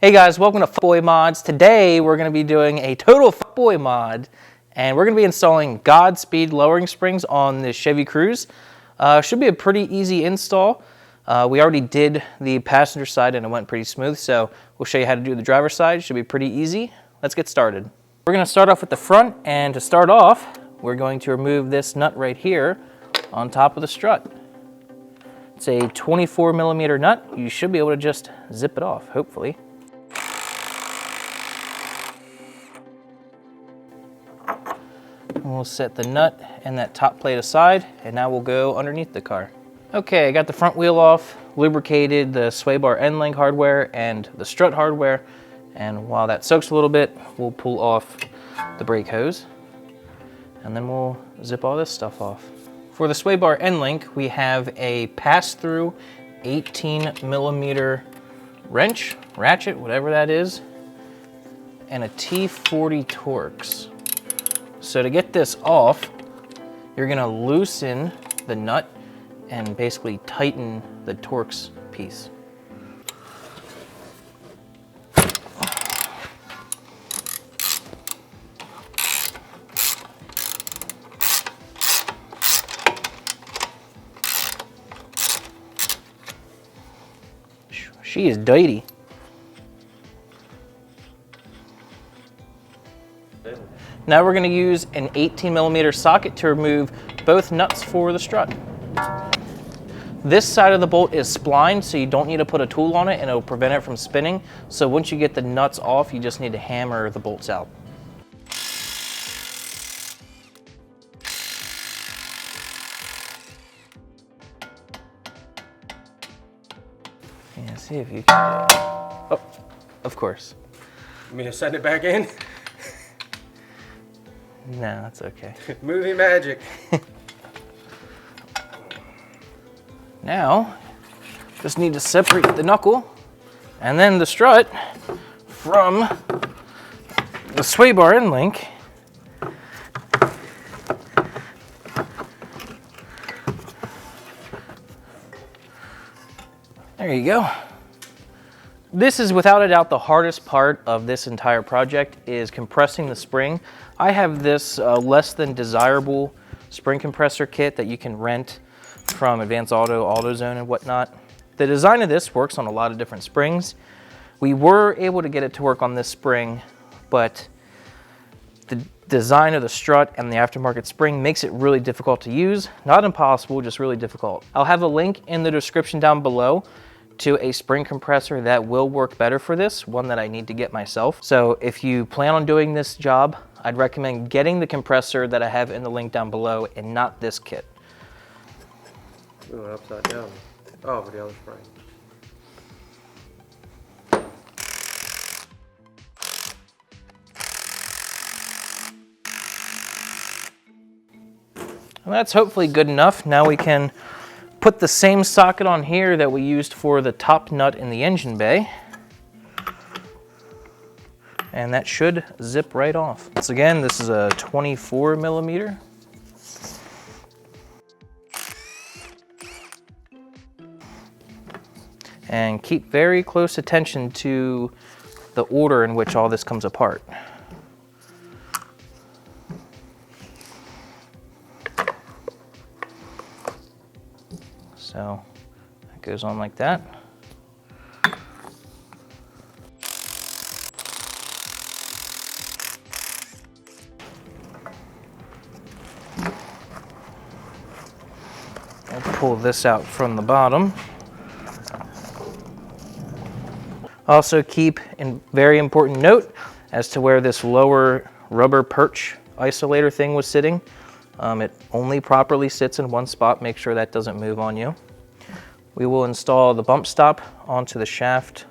Hey guys, welcome to Fuckboy Mods. Today we're going to be doing a total fuckboy mod, and we're going to be installing Godspeed lowering springs on this Chevy Cruise. Should be a pretty easy install. We already did the passenger side and it went pretty smooth, so we'll show you how to do the driver's side. Should be pretty easy. Let's get started. We're going to start off with the front, and to start off, we're going to remove this nut right here on top of the strut. It's a 24 millimeter nut. You should be able to just zip it off, hopefully. We'll set the nut and that top plate aside, and now we'll go underneath the car. Okay, I got the front wheel off, lubricated the sway bar end link hardware and the strut hardware, and while that soaks a little bit, we'll pull off the brake hose, and then we'll zip all this stuff off. For the sway bar end link, we have a pass-through 18 millimeter wrench, ratchet, whatever that is, and a T40 Torx. So to get this off, you're gonna loosen the nut and basically tighten the Torx piece. She is dirty. Now we're going to use an 18 millimeter socket to remove both nuts for the strut. This side of the bolt is splined, so you don't need to put a tool on it, and it'll prevent it from spinning. So once you get the nuts off, you just need to hammer the bolts out. Yeah, see if you can do it. Oh, of course. You mean to send it back in? No, that's okay. Movie magic. Now, just need to separate the knuckle and then the strut from the sway bar end link. There you go. This is without a doubt the hardest part of this entire project, is compressing the spring. I have this less than desirable spring compressor kit that you can rent from Advanced Auto, AutoZone and whatnot. The design of this works on a lot of different springs. We were able to get it to work on this spring, but the design of the strut and the aftermarket spring makes it really difficult to use. Not impossible, just really difficult. I'll have a link in the description down below to a spring compressor that will work better for this, one that I need to get myself. So if you plan on doing this job, I'd recommend getting the compressor that I have in the link down below and not this kit. Ooh, upside down. Oh, for the other spring. Well, that's hopefully good enough. Now we can put the same socket on here that we used for the top nut in the engine bay. And that should zip right off. Once again, this is a 24 millimeter. And keep very close attention to the order in which all this comes apart. So that goes on like that. I'll pull this out from the bottom. Also keep a very important note as to where this lower rubber perch isolator thing was sitting. It only properly sits in one spot. Make sure that doesn't move on you. We will install the bump stop onto the shaft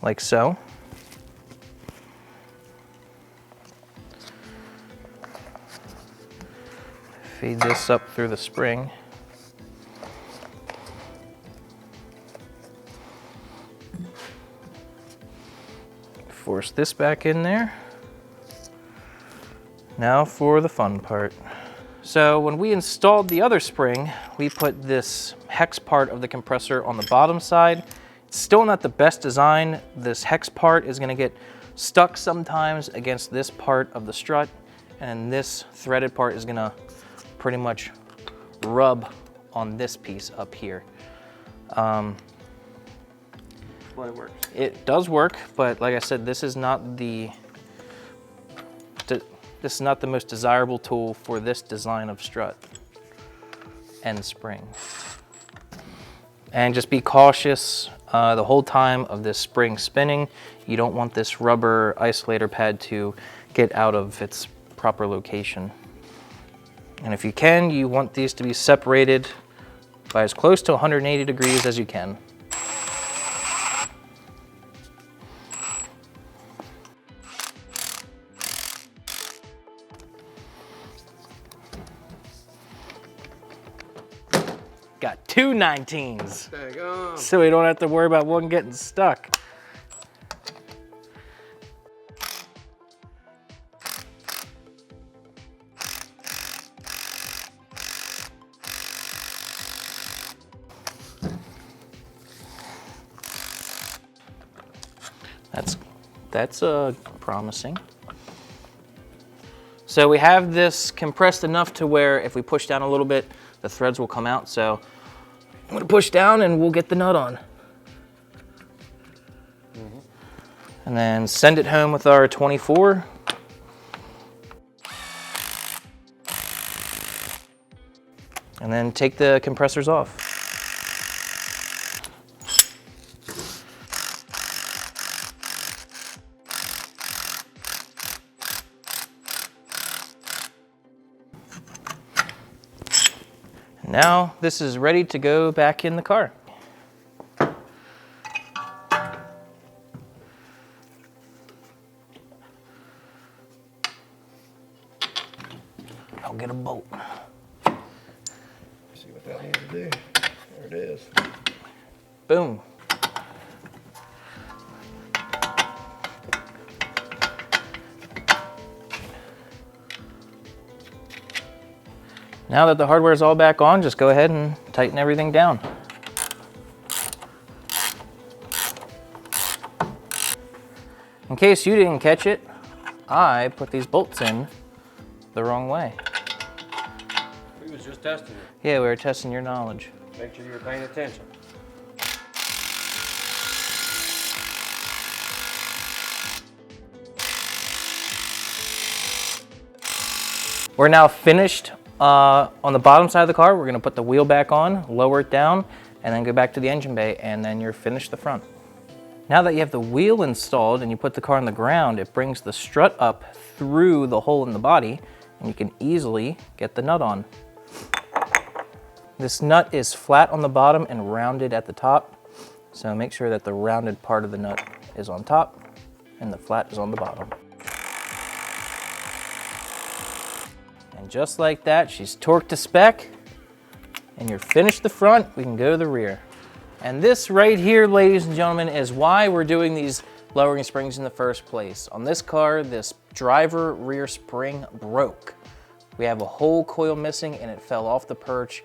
like so. Feed this up through the spring. Force this back in there. Now for the fun part. So when we installed the other spring, we put this hex part of the compressor on the bottom side. Still not the best design. This hex part is gonna get stuck sometimes against this part of the strut, and this threaded part is gonna pretty much rub on this piece up here. Well, it works. It does work, but like I said, this is not the most desirable tool for this design of strut and spring. And just be cautious the whole time of this spring spinning. You don't want this rubber isolator pad to get out of its proper location. And if you can, you want these to be separated by as close to 180 degrees as you can. Got two 19s, Daggone. so we don't have to worry about one getting stuck. That's promising. So we have this compressed enough to where if we push down a little bit, the threads will come out. So I'm gonna push down and we'll get the nut on. And then send it home with our 24. And then take the compressors off. Now this is ready to go back in the car. I'll get a bolt. See what that needs to do. There it is. Boom. Now that the hardware is all back on, just go ahead and tighten everything down. In case you didn't catch it, I put these bolts in the wrong way. We was just testing it. Yeah, we were testing your knowledge. Make sure you're paying attention. We're now finished on the bottom side of the car. We're gonna put the wheel back on, lower it down, and then go back to the engine bay, and then you're finished the front. Now that you have the wheel installed and you put the car on the ground, it brings the strut up through the hole in the body, and you can easily get the nut on. This nut is flat on the bottom and rounded at the top, so make sure that the rounded part of the nut is on top and the flat is on the bottom. And just like that, she's torqued to spec, and you're finished the front. We can go to the rear. And this right here, ladies and gentlemen, is why we're doing these lowering springs in the first place. On this car, this driver rear spring broke. We have a whole coil missing, and it fell off the perch,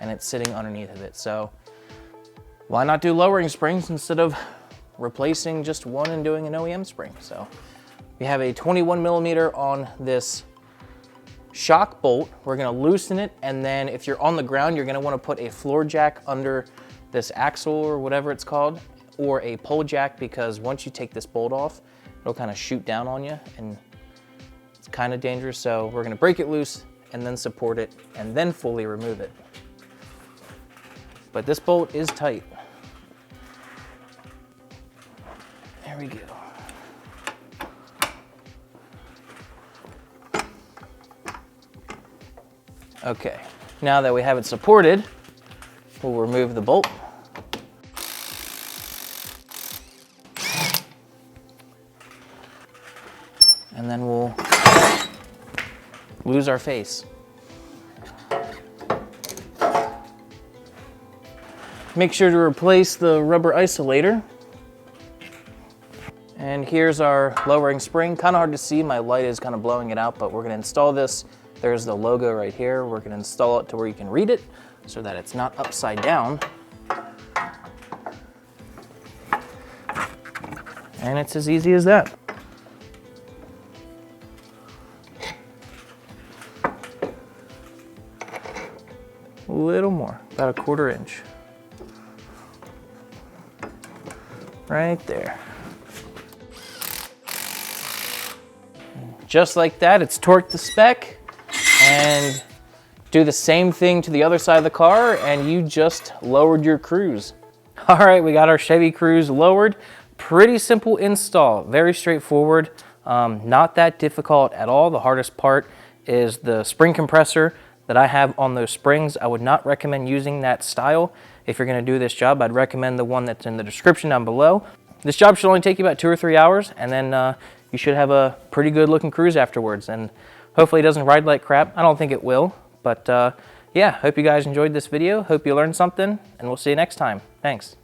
and it's sitting underneath of it. So why not do lowering springs instead of replacing just one and doing an OEM spring? So we have a 21 millimeter on this shock bolt. We're gonna loosen it, and then if you're on the ground, you're gonna wanna put a floor jack under this axle or whatever it's called, or a pole jack, because once you take this bolt off, it'll kind of shoot down on you, and it's kind of dangerous. So we're gonna break it loose and then support it and then fully remove it. But this bolt is tight. There we go. Okay, now that we have it supported, we'll remove the bolt. And then we'll lose our face. Make sure to replace the rubber isolator. And here's our lowering spring. Kind of hard to see, my light is kind of blowing it out, but we're gonna install this. There's the logo right here. We're gonna install it to where you can read it so that it's not upside down. And it's as easy as that. A little more, about a 1/4 inch. Right there. Just like that, it's torqued to spec. And do the same thing to the other side of the car and you just lowered your Cruse. All right, we got our Chevy Cruise lowered. Pretty simple install, very straightforward. Not that difficult at all. The hardest part is the spring compressor that I have on those springs. I would not recommend using that style. If you're gonna do this job, I'd recommend the one that's in the description down below. This job should only take you about 2 or 3 hours, and then you should have a pretty good looking Cruse afterwards. And hopefully it doesn't ride like crap. I don't think it will, but yeah, hope you guys enjoyed this video. Hope you learned something, and we'll see you next time. Thanks.